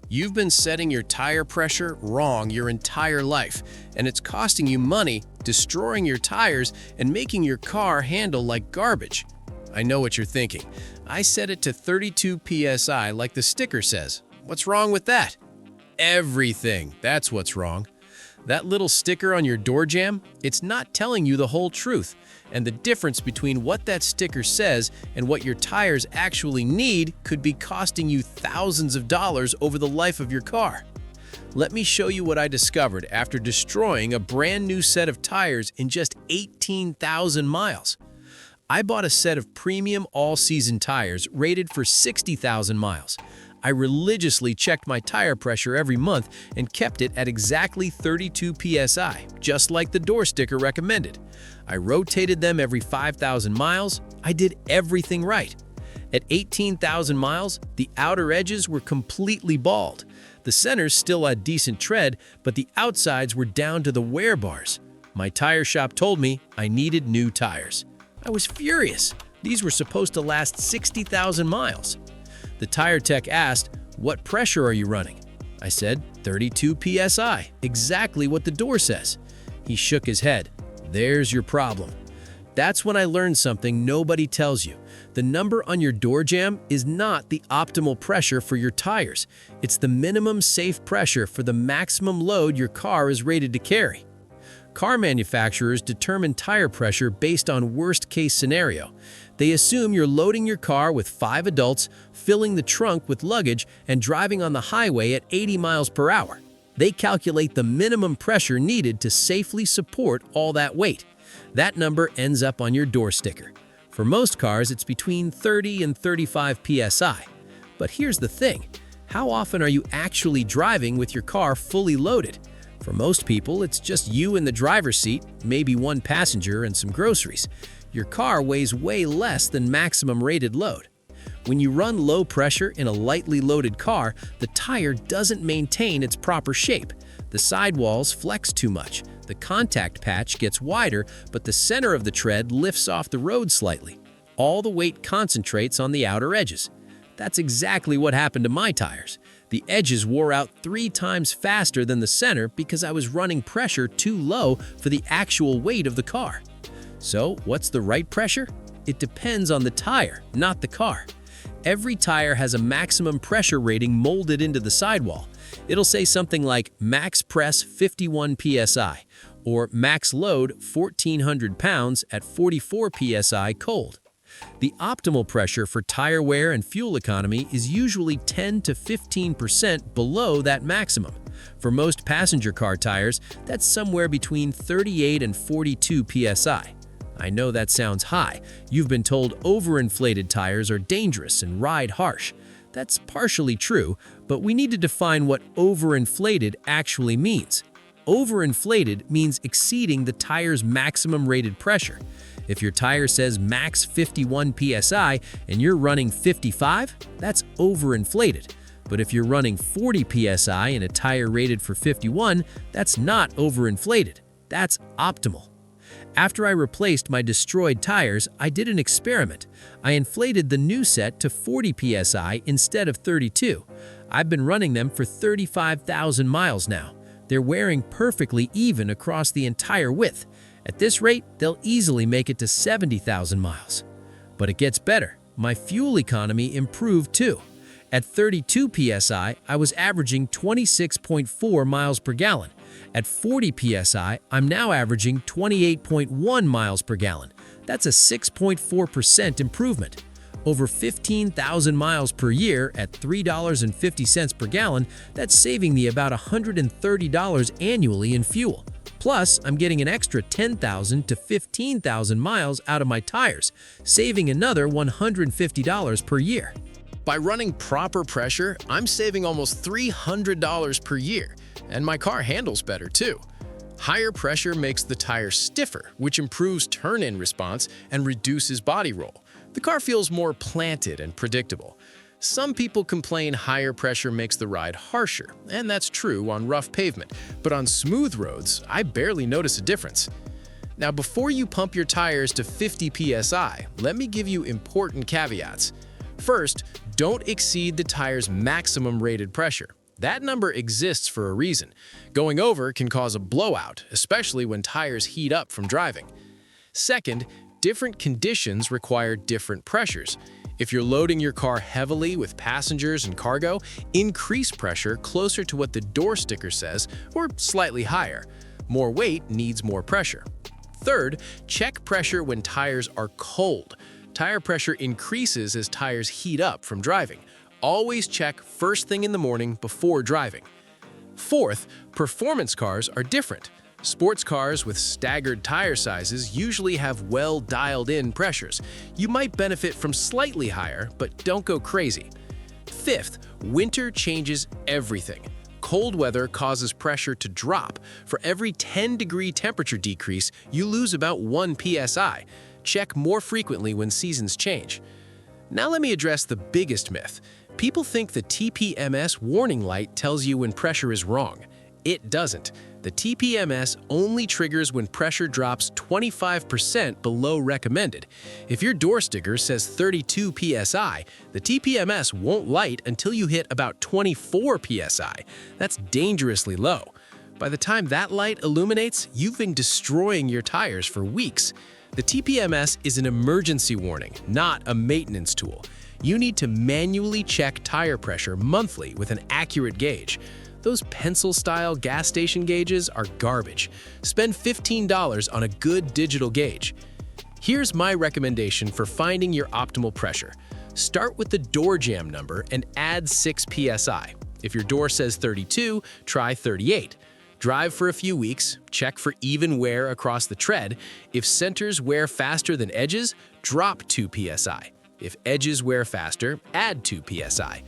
You've been setting your tire pressure wrong your entire life, and it's costing you money, destroying your tires, and making your car handle like garbage. I know what you're thinking. I set it to 32 PSI like the sticker says. What's wrong with that? Everything. That's what's wrong. That little sticker on your door jamb, it's not telling you the whole truth. And the difference between what that sticker says and what your tires actually need could be costing you thousands of dollars over the life of your car. Let me show you what I discovered after destroying a brand new set of tires in just 18,000 miles. I bought a set of premium all-season tires rated for 60,000 miles. I religiously checked my tire pressure every month and kept it at exactly 32 PSI, just like the door sticker recommended. I rotated them every 5,000 miles. I did everything right. At 18,000 miles, the outer edges were completely bald. The centers still had decent tread, but the outsides were down to the wear bars. My tire shop told me I needed new tires. I was furious. These were supposed to last 60,000 miles. The tire tech asked, "What pressure are you running?" I said, 32 PSI, exactly what the door says. He shook his head. There's your problem. That's when I learned something nobody tells you. The number on your door jamb is not the optimal pressure for your tires. It's the minimum safe pressure for the maximum load your car is rated to carry. Car manufacturers determine tire pressure based on worst-case scenario. They assume you're loading your car with 5 adults, filling the trunk with luggage, and driving on the highway at 80 miles per hour. They calculate the minimum pressure needed to safely support all that weight. That number ends up on your door sticker. For most cars, it's between 30 and 35 PSI. But here's the thing. How often are you actually driving with your car fully loaded? For most people, it's just you in the driver's seat, maybe one passenger and some groceries. Your car weighs way less than maximum rated load. When you run low pressure in a lightly loaded car, the tire doesn't maintain its proper shape. The sidewalls flex too much, the contact patch gets wider, but the center of the tread lifts off the road slightly. All the weight concentrates on the outer edges. That's exactly what happened to my tires. The edges wore out 3 times faster than the center because I was running pressure too low for the actual weight of the car. So, what's the right pressure? It depends on the tire, not the car. Every tire has a maximum pressure rating molded into the sidewall. It'll say something like max press 51 PSI or max load 1,400 pounds at 44 PSI cold. The optimal pressure for tire wear and fuel economy is usually 10 to 15% below that maximum. For most passenger car tires, that's somewhere between 38 and 42 PSI. I know that sounds high. You've been told overinflated tires are dangerous and ride harsh. That's partially true, but we need to define what overinflated actually means. Overinflated means exceeding the tire's maximum rated pressure. If your tire says max 51 PSI and you're running 55, that's overinflated. But if you're running 40 PSI in a tire rated for 51, that's not overinflated. That's optimal. After I replaced my destroyed tires, I did an experiment. I inflated the new set to 40 PSI instead of 32. I've been running them for 35,000 miles now. They're wearing perfectly even across the entire width. At this rate, they'll easily make it to 70,000 miles. But it gets better. My fuel economy improved too. At 32 PSI, I was averaging 26.4 miles per gallon. At 40 PSI, I'm now averaging 28.1 miles per gallon. That's a 6.4% improvement. Over 15,000 miles per year at $3.50 per gallon, that's saving me about $130 annually in fuel. Plus, I'm getting an extra 10,000 to 15,000 miles out of my tires, saving another $150 per year. By running proper pressure, I'm saving almost $300 per year, and my car handles better too. Higher pressure makes the tire stiffer, which improves turn-in response and reduces body roll. The car feels more planted and predictable. Some people complain higher pressure makes the ride harsher, and that's true on rough pavement, but on smooth roads, I barely notice a difference. Now, before you pump your tires to 50 PSI, let me give you important caveats. First, don't exceed the tire's maximum rated pressure. That number exists for a reason. Going over can cause a blowout, especially when tires heat up from driving. Second, different conditions require different pressures. If you're loading your car heavily with passengers and cargo, increase pressure closer to what the door sticker says or slightly higher. More weight needs more pressure. Third, check pressure when tires are cold. Tire pressure increases as tires heat up from driving. Always check first thing in the morning before driving. Fourth, performance cars are different. Sports cars with staggered tire sizes usually have well-dialed-in pressures. You might benefit from slightly higher, but don't go crazy. Fifth, winter changes everything. Cold weather causes pressure to drop. For every 10-degree temperature decrease, you lose about 1 PSI. Check more frequently when seasons change. Now let me address the biggest myth. People think the TPMS warning light tells you when pressure is wrong. It doesn't. The TPMS only triggers when pressure drops 25% below recommended. If your door sticker says 32 PSI, the TPMS won't light until you hit about 24 PSI. That's dangerously low. By the time that light illuminates, you've been destroying your tires for weeks. The TPMS is an emergency warning, not a maintenance tool. You need to manually check tire pressure monthly with an accurate gauge. Those pencil-style gas station gauges are garbage. Spend $15 on a good digital gauge. Here's my recommendation for finding your optimal pressure. Start with the door jamb number and add 6 PSI. If your door says 32, try 38. Drive for a few weeks, check for even wear across the tread. If centers wear faster than edges, drop 2 PSI. If edges wear faster, add 2 PSI.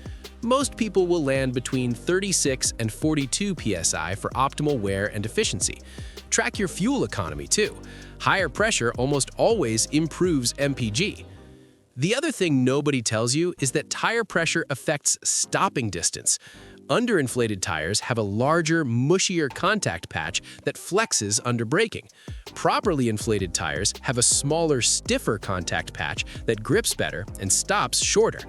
Most people will land between 36 and 42 PSI for optimal wear and efficiency. Track your fuel economy too. Higher pressure almost always improves MPG. The other thing nobody tells you is that tire pressure affects stopping distance. Underinflated tires have a larger, mushier contact patch that flexes under braking. Properly inflated tires have a smaller, stiffer contact patch that grips better and stops shorter.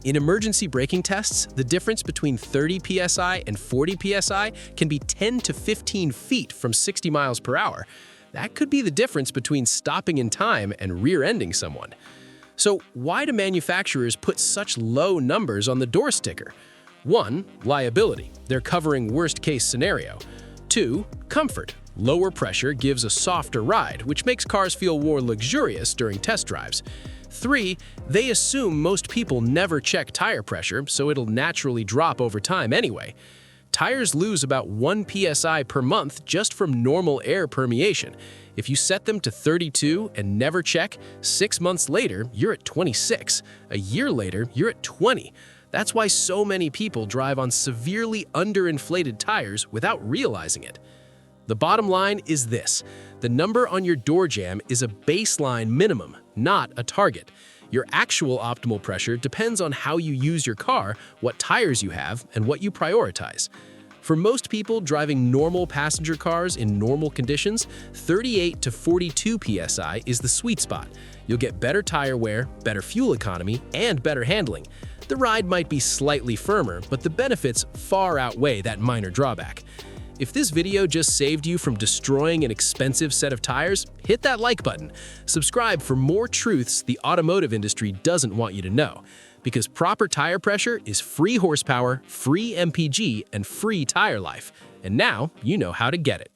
In emergency braking tests, the difference between 30 PSI and 40 PSI can be 10 to 15 feet from 60 miles per hour. That could be the difference between stopping in time and rear-ending someone. So why do manufacturers put such low numbers on the door sticker? 1. Liability. They're covering worst-case scenario. 2. Comfort. Lower pressure gives a softer ride, which makes cars feel more luxurious during test drives. 3. They assume most people never check tire pressure, so it'll naturally drop over time anyway. Tires lose about 1 PSI per month just from normal air permeation. If you set them to 32 and never check, 6 months later, you're at 26. A year later, you're at 20. That's why so many people drive on severely underinflated tires without realizing it. The bottom line is this: the number on your door jamb is a baseline minimum, not a target. Your actual optimal pressure depends on how you use your car, what tires you have, and what you prioritize. For most people driving normal passenger cars in normal conditions, 38 to 42 PSI is the sweet spot. You'll get better tire wear, better fuel economy, and better handling. The ride might be slightly firmer, but the benefits far outweigh that minor drawback. If this video just saved you from destroying an expensive set of tires, hit that like button. Subscribe for more truths the automotive industry doesn't want you to know. Because proper tire pressure is free horsepower, free MPG, and free tire life. And now you know how to get it.